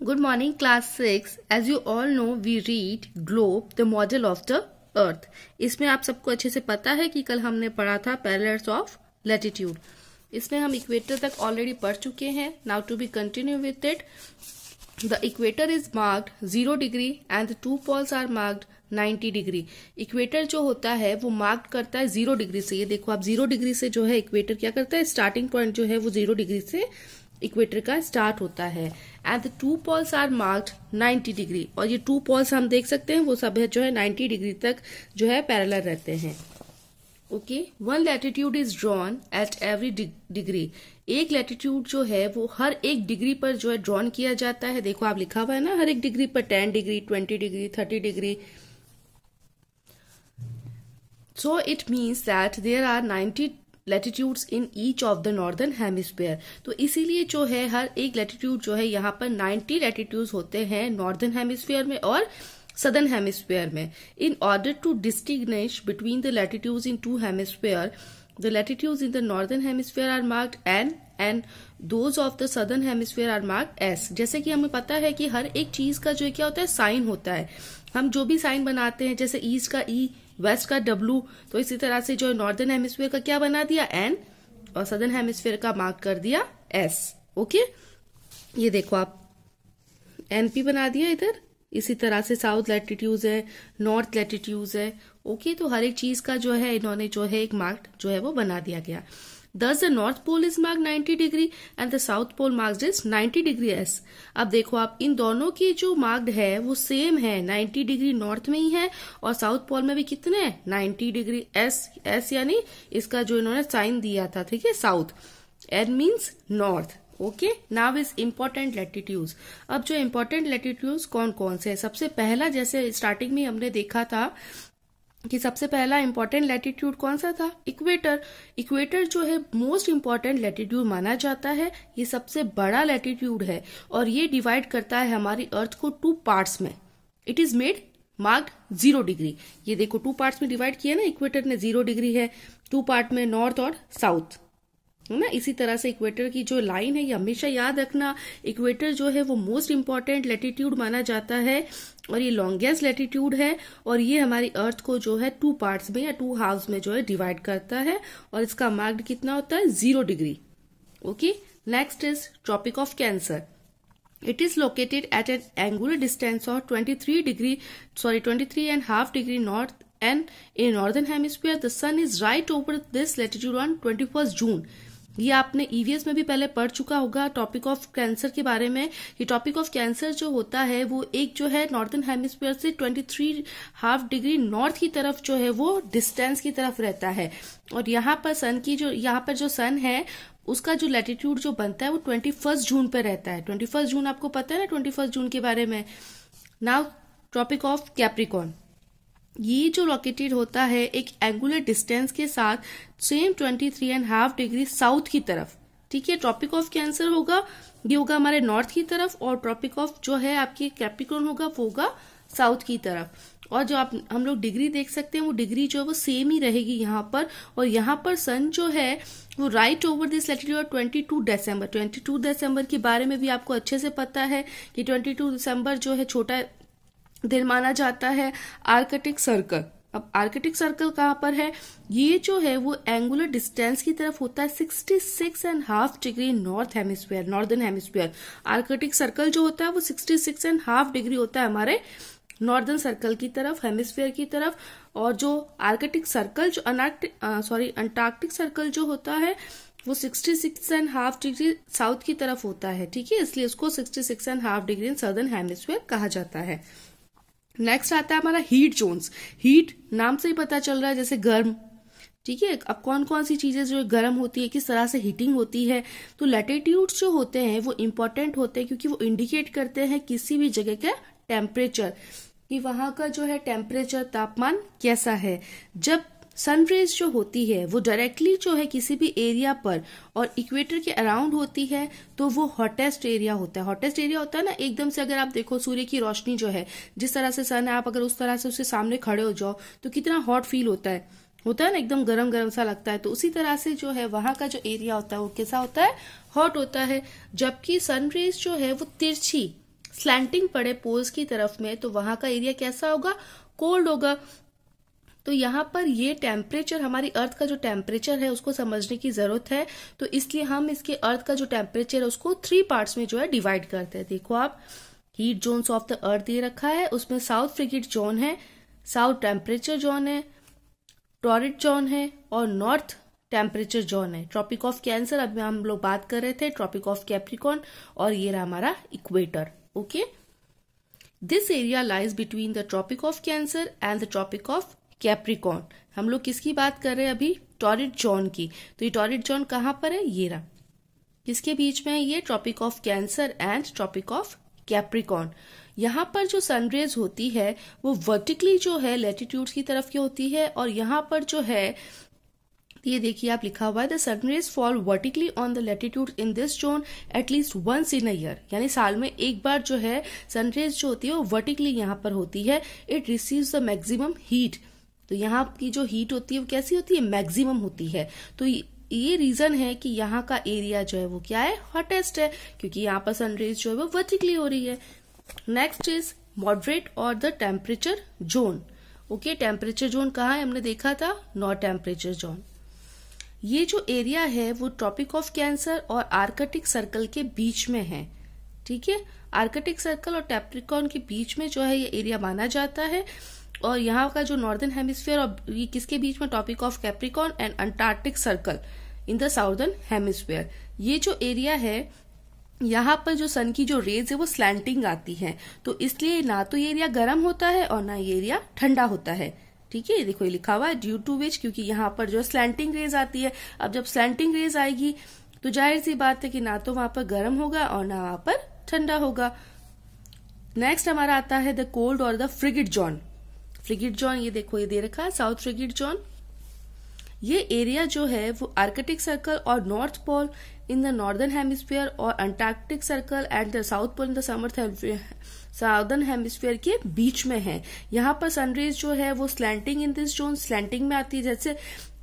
Good morning, class 6. As you all know, we read globe, the model of the earth. इसमें आप सबको अच्छे से पता है कि कल हमने पढ़ा था पैरेलल्स ऑफ लैटिट्यूड. इसमें हम इक्वेटर तक ऑलरेडी पढ़ चुके हैं. Now to be continue with it. The equator is marked 0 degree and the two poles are marked 90 degree. Equator जो होता है वो मार्क करता है 0 डिग्री से. ये देखो आप 0 डिग्री से जो है इक्वेटर क्या करता है, स्टार्टिंग पॉइंट जो है वो 0 डिग्री से इक्वेटर का स्टार्ट होता है. And the two poles are marked 90 degree. और ये टू पोल्स हम देख सकते हैं वो सब है जो है 90 डिग्री तक जो है पैरेलल रहते हैं. Okay, one latitude is drawn at every degree. एक लैटिट्यूड जो है वो हर एक डिग्री पर जो है ड्रॉन किया जाता है. देखो आप लिखा हुआ है ना, हर एक डिग्री पर 10 degree, 20 degree, 30 degree. So it means that there are 90 latitudes in each of the northern hemisphere. तो इसीलिए जो है हर एक लैटिट्यूड जो है यहाँ पर 90 लैटिट्यूड्स होते हैं नॉर्दर्न हेमिस्फीयर में और सदर्न हेमिस्फीयर में. In order to distinguish between the latitudes in two hemisphere, the latitudes in the northern hemisphere are marked N and those of the southern hemisphere are marked S. जैसे कि हमें पता है कि हर एक चीज का जो क्या होता है, साइन होता है. हम जो भी साइन बनाते हैं, जैसे ईस्ट का ई, वेस्ट का डब्लू, तो इसी तरह से जो नॉर्दर्न हेमिस्फीयर का क्या बना दिया, एन, और सदर्न हेमिस्फीयर का मार्क कर दिया एस. ओके, ये देखो आप एनपी बना दिया इधर. इसी तरह से साउथ लैटिट्यूड है, नॉर्थ लैटिट्यूड है. ओके, तो हर एक चीज का जो है इन्होंने जो है एक मार्क जो है वो बना दिया गया. Thus the North Pole is marked 90 degree and the South Pole marked is 90 degree S. अब देखो आप इन दोनों की जो मार्क्ड है वो सेम है, 90 डिग्री नॉर्थ में ही है और साउथ पोल में भी कितने 90 डिग्री S यानी इसका जो इन्होंने साइन दिया था, ठीक है, south. N means north. Okay, now is important latitudes. अब जो इम्पोर्टेंट लैटिट्यूड्स कौन कौन से है, सबसे पहला जैसे स्टार्टिंग में हमने देखा था कि सबसे पहला इंपॉर्टेंट लैटिट्यूड कौन सा था, इक्वेटर. इक्वेटर जो है मोस्ट इंपॉर्टेंट लैटिट्यूड माना जाता है. ये सबसे बड़ा लैटिट्यूड है और ये डिवाइड करता है हमारी अर्थ को टू पार्ट्स में. It is made marked 0 degree. ये देखो टू पार्ट्स में डिवाइड किया ना, इक्वेटर ने 0 डिग्री है, टू पार्ट में नॉर्थ और साउथ, है ना. इसी तरह से इक्वेटर की जो लाइन है ये हमेशा याद रखना, इक्वेटर जो है वो मोस्ट इंपॉर्टेंट लैटिट्यूड माना जाता है और ये लॉन्गेस्ट लैटिट्यूड है और ये हमारी अर्थ को जो है टू पार्ट्स में या टू हाफ्स में जो है डिवाइड करता है और इसका मार्क्ड कितना होता है, 0 degree. Okay, next is Tropic of Cancer. It is located at an angular distance of 23.5 degree north and in northern hemisphere. The sun is right over this latitude on 21st June. ये आपने EVS में भी पहले पढ़ चुका होगा topic of cancer के बारे में. ये टॉपिक ऑफ कैंसर जो होता है वो एक जो है नॉर्दर्न हेमिस्फीयर से 23.5 डिग्री नॉर्थ की तरफ जो है वो डिस्टेंस की तरफ रहता है. और यहाँ पर यहाँ पर जो सन है उसका जो लैटिट्यूड जो बनता है वो 21 जून पे रहता है. 21 जून आपको पता है ना 21 जून के बारे में. Now Tropic of Capricorn. ये जो लोकेटेड होता है एक एंगुलर डिस्टेंस के साथ सेम 23.5 डिग्री साउथ की तरफ. ठीक है, ट्रॉपिक ऑफ कैंसर होगा, ये होगा हमारे नॉर्थ की तरफ और ट्रॉपिक ऑफ जो है आपकी कैप्रिकॉर्न होगा वो होगा साउथ की तरफ. और जो हम लोग डिग्री देख सकते हैं वो डिग्री जो है वो सेम ही रहेगी यहाँ पर. और यहाँ पर सन जो है वो राइट ओवर दिस लैटिट्यूड 22 दिसंबर. 22 दिसंबर के बारे में भी आपको अच्छे से पता है कि 22 दिसंबर जो है छोटा दिन माना जाता है. Arctic circle. अब आर्कटिक सर्कल कहाँ पर है, ये जो है वो एंगुलर डिस्टेंस की तरफ होता है 66.5 degree north hemisphere, northern hemisphere. Arctic circle जो होता है वो 66.5 डिग्री होता है हमारे नॉर्दर्न सर्कल की तरफ, हेमिस्फीयर की तरफ. और जो आर्कटिक सर्कल जो अंटार्कटिक सर्कल जो होता है वो 66.5 डिग्री साउथ की तरफ होता है. ठीक है, इसलिए उसको 66.5 डिग्री सदर्न हेमिस्फीयर कहा जाता है. नेक्स्ट आता है हमारा हीट जोन्स. हीट नाम से ही पता चल रहा है जैसे गर्म. ठीक है, अब कौन कौन सी चीजें जो गर्म होती है, किस तरह से हीटिंग होती है. तो लैटिट्यूड्स जो होते हैं वो इंपॉर्टेंट होते हैं क्योंकि वो इंडिकेट करते हैं किसी भी जगह का टेम्परेचर, कि वहां का जो है टेम्परेचर, तापमान कैसा है. जब सनरेज जो होती है वो डायरेक्टली जो है किसी भी एरिया पर और इक्वेटर के अराउंड होती है तो वो हॉटेस्ट एरिया होता है. हॉटेस्ट एरिया होता है ना, एकदम से अगर आप देखो सूर्य की रोशनी जो है, जिस तरह से सन है, आप अगर उस तरह से उसके सामने खड़े हो जाओ तो कितना हॉट फील होता है ना, एकदम गरम गरम सा लगता है. तो उसी तरह से जो है वहां का जो एरिया होता है वो कैसा होता है, हॉट होता है. जबकि सनरेज जो है वो तिरछी स्लैंटिंग पड़े पोल्स की तरफ में, तो वहां का एरिया कैसा होगा, कोल्ड होगा। तो यहाँ पर ये टेम्परेचर, हमारी अर्थ का जो टेम्परेचर है उसको समझने की जरूरत है। तो इसलिए हम इसके अर्थ का जो टेम्परेचर है उसको 3 पार्ट्स में जो है डिवाइड करते हैं। देखो आप, heat zones of the earth दे रखा है, उसमें साउथ फ्रिगेट जोन है, साउथ टेम्परेचर जोन है, टॉरिड जोन है और नॉर्थ टेम्परेचर जोन है। ट्रॉपिक ऑफ कैंसर अभी हम लोग बात कर रहे थे, ट्रॉपिक ऑफ कैप्रिकॉर्न, और ये रहा हमारा equator. Okay, this area lies between the Tropic of Cancer and the Tropic of Capricorn. हम लोग किसकी बात कर रहे हैं अभी, टॉरिड जोन की। तो ये टॉरिड जोन कहां पर है, ये रहा, किसके बीच में है ये, Tropic of Cancer and Tropic of Capricorn. यहाँ पर जो सनरेज होती है वो वर्टिकली जो है लैटिट्यूड्स की तरफ की होती है, और यहाँ पर जो है ये देखिए आप लिखा हुआ है, the sun rays fall vertically on the latitude in this zone at least once in a year. यानी साल में एक बार जो है सनरेज जो होती है वो वर्टिकली यहाँ पर होती है। It receives the maximum heat. तो यहाँ की जो हीट होती है वो कैसी होती है, मैक्सिमम होती है। तो ये रीजन है कि यहाँ का एरिया जो है वो क्या है, हॉटेस्ट है, क्योंकि यहाँ पर सनरेज जो है वो वर्टिकली हो रही है। नेक्स्ट इज मॉडरेट और the temperature zone. Okay, temperature zone कहाँ है, हमने देखा था नॉर्थ टेम्परेचर जोन। ये जो एरिया है वो ट्रॉपिक ऑफ कैंसर और आर्कटिक सर्कल के बीच में है। ठीक है, आर्कटिक सर्कल और कैप्रिकॉर्न के बीच में जो है ये एरिया माना जाता है। और यहाँ का जो नॉर्दर्न हेमिस्फीयर और ये किसके बीच में, topic of Capricorn and Antarctic circle in the southern hemisphere. ये जो एरिया है यहाँ पर जो सन की जो रेज है वो स्लैंटिंग आती है, तो इसलिए ना तो ये एरिया गर्म होता है और ना ये एरिया ठंडा होता है। ठीक है, देखो ये लिखा हुआ है ड्यू टू विच, क्योंकि यहाँ पर जो स्लैंटिंग रेज आती है। अब जब स्लैंटिंग रेज आएगी तो जाहिर सी बात है कि ना तो वहां पर गर्म होगा और ना वहां पर ठंडा होगा। नेक्स्ट हमारा आता है द कोल्ड और the frigid zone. Frigid zone ये देखो ये दे रखा है, साउथ फ्रिगेट जोन। ये एरिया जो है वो आर्कटिक सर्कल और north pole in the northern hemisphere और Antarctic circle and the south pole in the southern hemisphere के बीच में है। यहाँ पर सनरेज जो है वो slanting in this zone, slanting में आती है। जैसे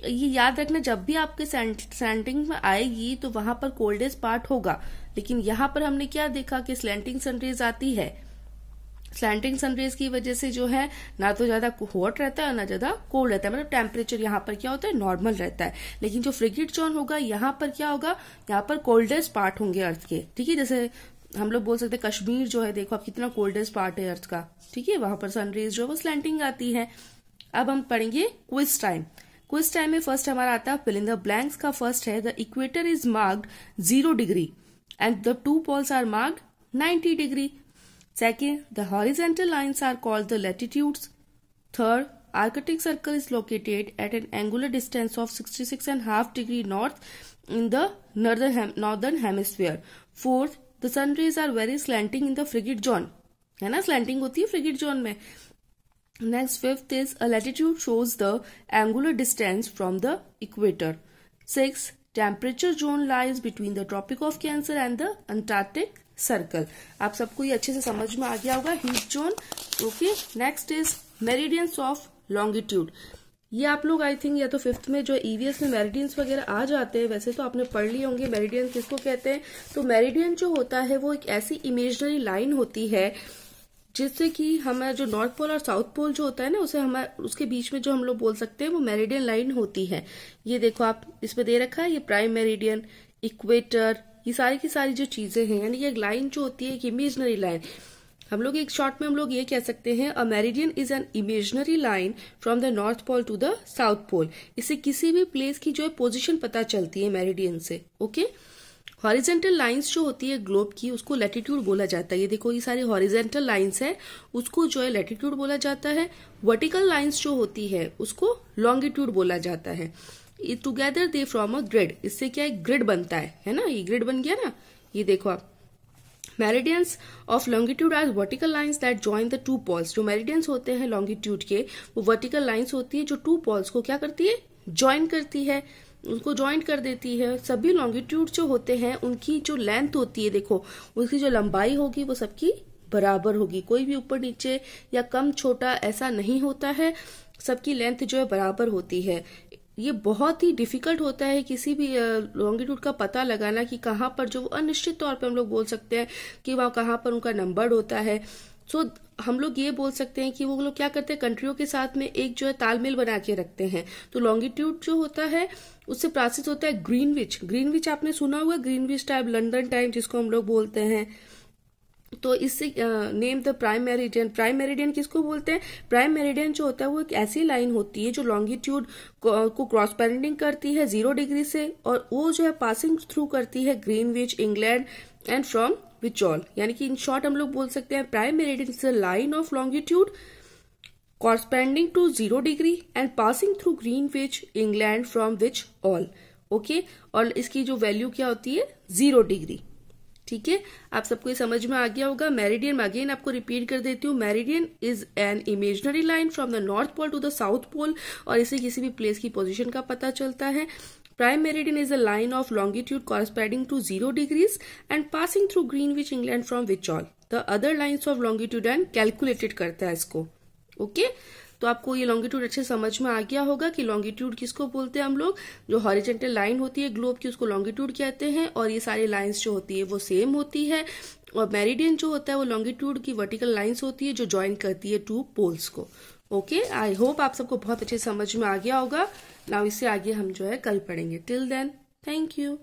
ये याद रखना, जब भी आपके स्लैंटिंग में आएगी तो वहां पर कोल्डेस्ट पार्ट होगा, लेकिन यहाँ पर हमने क्या देखा कि स्लैंटिंग सनरेज आती है। स्लैंटिंग सनरेज की वजह से जो है ना तो ज्यादा हॉट रहता है और ना ज्यादा कोल्ड रहता है, मतलब टेम्परेचर यहाँ पर क्या होता है, नॉर्मल रहता है। लेकिन जो फ्रिगेट जोन होगा यहाँ पर क्या होगा, यहाँ पर कोल्डेस्ट पार्ट होंगे अर्थ के। ठीक है, जैसे हम लोग बोल सकते हैं कश्मीर जो है, देखो आप कितना कोल्डेस्ट पार्ट है अर्थ का। ठीक है, वहां पर सनरेज जो है वो स्लैंटिंग आती है। अब हम पढ़ेंगे क्विज टाइम। क्विज टाइम में फर्स्ट हमारा आता है फिल इन द ब्लैंक्स का। फर्स्ट है the equator is marked 0 degree and the 2 poles are marked 90 degree. Second, the horizontal lines are called the latitudes. Third, Arctic Circle is located at an angular distance of 66.5 degree north in the northern hemisphere. Fourth, the sun rays are very slanting in the frigate zone. है ना, slanting होती है frigate zone में. Next, fifth is a latitude shows the angular distance from the equator. Sixth, temperature zone lies between the Tropic of Cancer and the Antarctic circle. आप सबको ये अच्छे से समझ में आ गया होगा, heat zone. Okay, next is meridians of longitude. ये आप लोग आई थिंक या तो 5th में जो ईवीएस में मेरिडियंस वगैरह आ जाते हैं, वैसे तो आपने पढ़ लिए होंगे मेरिडियन किसको कहते हैं। तो मेरिडियन जो होता है वो एक ऐसी इमेजिनरी लाइन होती है जिससे कि हमारा जो नॉर्थ पोल और साउथ पोल जो होता है ना, उसे हमारे उसके बीच में जो हम लोग बोल सकते हैं वो मेरिडियन लाइन होती है। ये देखो आप इसमें दे रखा है, ये प्राइम मेरिडियन, इक्वेटर, ये सारी की सारी जो चीजें हैं, यानी ये एक लाइन जो होती है एक इमेजिनरी लाइन। हम लोग एक शॉर्ट में हम लोग ये कह सकते हैं, a meridian is an imaginary line from the north pole to the south pole. इससे किसी भी प्लेस की जो है पोजीशन पता चलती है मेरिडियन से। ओके, हॉरिजेंटल लाइंस जो होती है ग्लोब की उसको लैटिट्यूड बोला जाता है। ये देखो ये सारी हॉरिजेंटल लाइंस है, उसको जो है लैटिट्यूड बोला जाता है। वर्टिकल लाइंस जो होती है उसको लॉन्गिट्यूड बोला जाता है। Together they from a grid, इससे क्या एक ग्रिड बनता है ना, ये ग्रिड बन गया ना। ये देखो आप, meridians of longitude are vertical lines that join the 2 poles. जो मेरिडियंस होते हैं लॉन्गिट्यूड के वो वर्टिकल लाइंस होती है जो 2 पोल्स को क्या करती है, ज्वाइन करती है, उनको ज्वाइन कर देती है। सभी लॉन्गिट्यूड जो होते हैं उनकी जो लेंथ होती है, देखो उसकी जो लंबाई होगी वो सबकी बराबर होगी, कोई भी ऊपर नीचे या कम छोटा ऐसा नहीं होता है, सबकी लेंथ जो है बराबर होती है। ये बहुत ही डिफिकल्ट होता है किसी भी लॉन्गिट्यूड का पता लगाना कि कहाँ पर जो अनिश्चित तौर पे हम लोग बोल सकते हैं कि वहाँ कहाँ पर उनका नंबर होता है। सो हम लोग ये बोल सकते हैं कि वो लोग क्या करते हैं, कंट्रियों के साथ में एक जो है तालमेल बना के रखते हैं। तो लॉन्गिट्यूड जो होता है उससे प्रासित होता है ग्रीनविच। ग्रीनविच आपने सुना होगा, ग्रीनविच टाइम, लंदन टाइम जिसको हम लोग बोलते हैं। तो इससे name the prime meridian. Prime meridian किसको बोलते हैं? प्राइम मेरिडियन जो होता है वो एक ऐसी लाइन होती है जो लॉन्गिट्यूड को क्रॉस पैरेंटिंग करती है 0 डिग्री से, और वो जो है पासिंग थ्रू करती है Greenwich, England and from which all. यानी कि इन शॉर्ट हम लोग बोल सकते हैं prime meridian is the line of longitude corresponding to 0 degree and passing through Greenwich, England, from which all. Okay, और इसकी जो वैल्यू क्या होती है? 0 डिग्री। ठीक है, आप सबको ये समझ में आ गया होगा। मेरिडियन में अगेन आपको रिपीट कर देती हूँ, meridian is an imaginary line from the north pole to the south Pole, और इसे किसी भी प्लेस की पोजीशन का पता चलता है। Prime meridian is a line of longitude corresponding to 0 degrees and passing through Greenwich, England, from which all the other lines of longitude and calculated करता है इसको। ओके, तो आपको ये लॉन्गिट्यूड अच्छे समझ में आ गया होगा कि लॉन्गिट्यूड किसको बोलते हैं हम लोग। जो हॉरिजॉन्टल लाइन होती है ग्लोब की उसको लॉन्गिट्यूड कहते हैं, और ये सारी लाइंस जो होती है वो सेम होती है। और मेरिडियन जो होता है वो लॉन्गिट्यूड की वर्टिकल लाइंस होती है जो ज्वाइन करती है 2 पोल्स को। ओके, आई होप आप सबको बहुत अच्छे समझ में आ गया होगा। नाउ इससे आगे हम जो है कल पढ़ेंगे। Till then, thank you.